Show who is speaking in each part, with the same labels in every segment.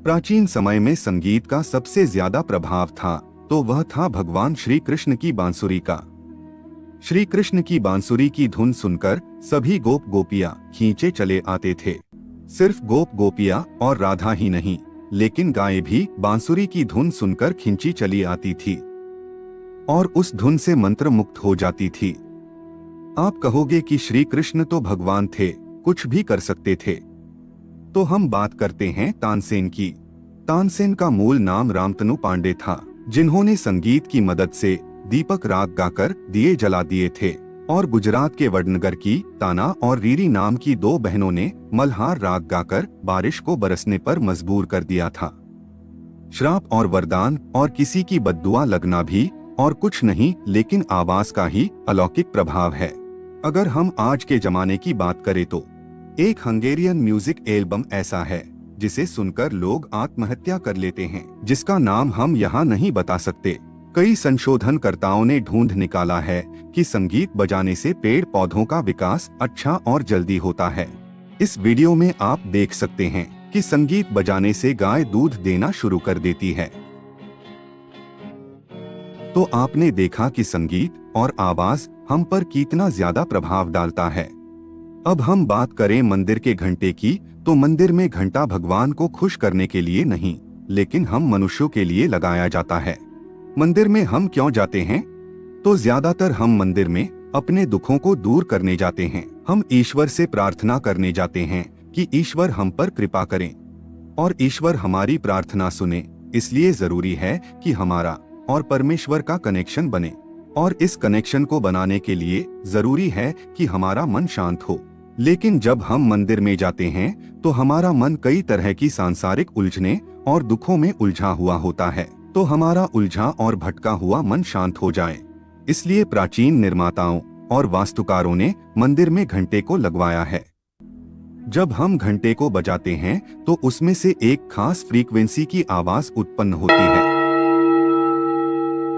Speaker 1: प्राचीन समय में संगीत का सबसे ज्यादा प्रभाव था तो वह था भगवान श्री कृष्ण की बांसुरी का। श्री कृष्ण की बांसुरी की धुन सुनकर सभी गोप गोपियां खींचे चले आते थे। सिर्फ गोप गोपियां और राधा ही नहीं, लेकिन गायें भी बांसुरी की धुन सुनकर खींची चली आती थी और उस धुन से मंत्र मुक्त हो जाती थी। आप कहोगे कि श्री कृष्ण तो भगवान थे, कुछ भी कर सकते थे। तो हम बात करते हैं तानसेन की। तानसेन का मूल नाम रामतनु पांडे था, जिन्होंने संगीत की मदद से दीपक राग गाकर दिए जला दिए थे और गुजरात के वडनगर की ताना और रीरी नाम की दो बहनों ने मल्हार राग गाकर बारिश को बरसने पर मजबूर कर दिया था। श्राप और वरदान और किसी की बद्दुआ लगना भी और कुछ नहीं लेकिन आवाज का ही अलौकिक प्रभाव है। अगर हम आज के जमाने की बात करें तो एक हंगेरियन म्यूजिक एल्बम ऐसा है जिसे सुनकर लोग आत्महत्या कर लेते हैं, जिसका नाम हम यहाँ नहीं बता सकते। कई संशोधनकर्ताओं ने ढूंढ निकाला है कि संगीत बजाने से पेड़ पौधों का विकास अच्छा और जल्दी होता है। इस वीडियो में आप देख सकते हैं कि संगीत बजाने से गाय दूध देना शुरू कर देती है। तो आपने देखा कि संगीत और आवाज हम पर कितना ज्यादा प्रभाव डालता है। अब हम बात करें मंदिर के घंटे की, तो मंदिर में घंटा भगवान को खुश करने के लिए नहीं, लेकिन हम मनुष्यों के लिए लगाया जाता है। मंदिर में हम क्यों जाते हैं? तो ज्यादातर हम मंदिर में अपने दुखों को दूर करने जाते हैं। हम ईश्वर से प्रार्थना करने जाते हैं कि ईश्वर हम पर कृपा करें और ईश्वर हमारी प्रार्थना सुने। इसलिए जरूरी है कि हमारा और परमेश्वर का कनेक्शन बने, और इस कनेक्शन को बनाने के लिए जरूरी है कि हमारा मन शांत हो। लेकिन जब हम मंदिर में जाते हैं तो हमारा मन कई तरह की सांसारिक उलझने और दुखों में उलझा हुआ होता है, तो हमारा उलझा और भटका हुआ मन शांत हो जाए। इसलिए प्राचीन निर्माताओं और वास्तुकारों ने मंदिर में घंटे को लगवाया है। जब हम घंटे को बजाते हैं तो उसमें से एक खास फ्रीक्वेंसी की आवाज उत्पन्न होती है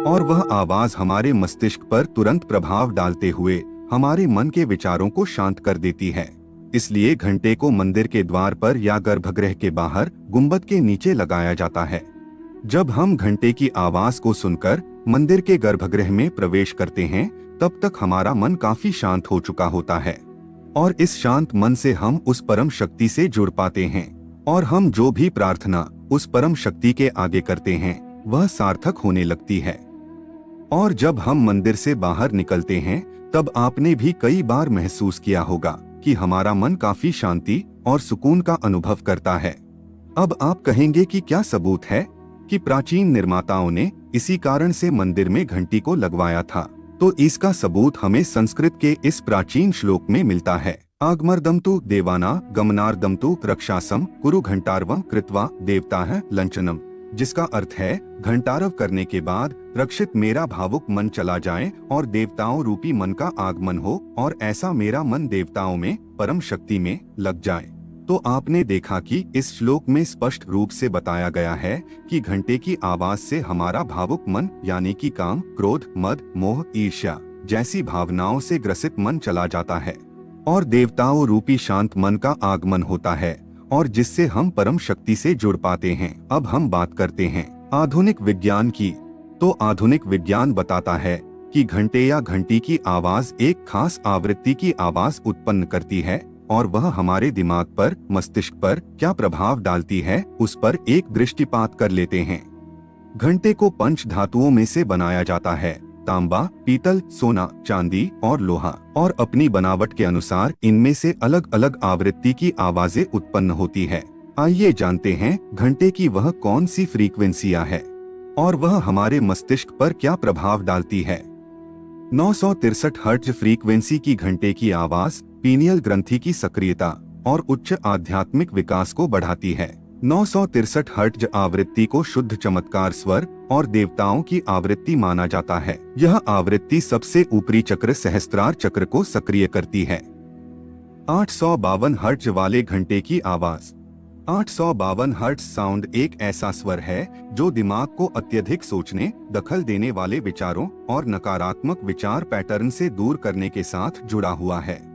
Speaker 1: और वह आवाज हमारे मस्तिष्क पर तुरंत प्रभाव डालते हुए हमारे मन के विचारों को शांत कर देती है। इसलिए घंटे को मंदिर के द्वार पर या गर्भगृह के बाहर गुंबद के नीचे लगाया जाता है। जब हम घंटे की आवाज को सुनकर मंदिर के गर्भगृह में प्रवेश करते हैं, तब तक हमारा मन काफी शांत हो चुका होता है और इस शांत मन से हम उस परम शक्ति से जुड़ पाते हैं और हम जो भी प्रार्थना उस परम शक्ति के आगे करते हैं वह सार्थक होने लगती है। और जब हम मंदिर से बाहर निकलते हैं तब आपने भी कई बार महसूस किया होगा कि हमारा मन काफी शांति और सुकून का अनुभव करता है। अब आप कहेंगे कि क्या सबूत है कि प्राचीन निर्माताओं ने इसी कारण से मंदिर में घंटी को लगवाया था? तो इसका सबूत हमें संस्कृत के इस प्राचीन श्लोक में मिलता है। आगमर्दम तु देवाना गमनार्दम तु रक्षासम कुरु घंटारवम कृत्वा देवताः लंचनम, जिसका अर्थ है घंटारव करने के बाद रक्षित मेरा भावुक मन चला जाए और देवताओं रूपी मन का आगमन हो और ऐसा मेरा मन देवताओं में परम शक्ति में लग जाए। तो आपने देखा कि इस श्लोक में स्पष्ट रूप से बताया गया है कि घंटे की आवाज से हमारा भावुक मन यानी कि काम, क्रोध, मद, मोह, ईर्ष्या जैसी भावनाओं से ग्रसित मन चला जाता है और देवताओं रूपी शांत मन का आगमन होता है और जिससे हम परम शक्ति से जुड़ पाते हैं। अब हम बात करते हैं आधुनिक विज्ञान की। तो आधुनिक विज्ञान बताता है कि घंटे या घंटी की आवाज एक खास आवृत्ति की आवाज उत्पन्न करती है और वह हमारे दिमाग पर, मस्तिष्क पर क्या प्रभाव डालती है उस पर एक दृष्टिपात कर लेते हैं। घंटे को पंच धातुओं में से बनाया जाता है, तांबा, पीतल, सोना, चांदी और लोहा, और अपनी बनावट के अनुसार इनमें से अलग अलग आवृत्ति की आवाजें उत्पन्न होती है। आइए जानते हैं घंटे की वह कौन सी फ्रीक्वेंसियां है और वह हमारे मस्तिष्क पर क्या प्रभाव डालती है। 963 हर्ट्ज फ्रीक्वेंसी की घंटे की आवाज पीनियल ग्रंथि की सक्रियता और उच्च आध्यात्मिक विकास को बढ़ाती है। 963 हर्ट्ज आवृत्ति को शुद्ध चमत्कार स्वर और देवताओं की आवृत्ति माना जाता है। यह आवृत्ति सबसे ऊपरी चक्र सहस्त्रार चक्र को सक्रिय करती है। 852 हर्ट्ज वाले घंटे की आवाज। 852 हर्ट्ज साउंड एक ऐसा स्वर है जो दिमाग को अत्यधिक सोचने, दखल देने वाले विचारों और नकारात्मक विचार पैटर्न से दूर करने के साथ जुड़ा हुआ है।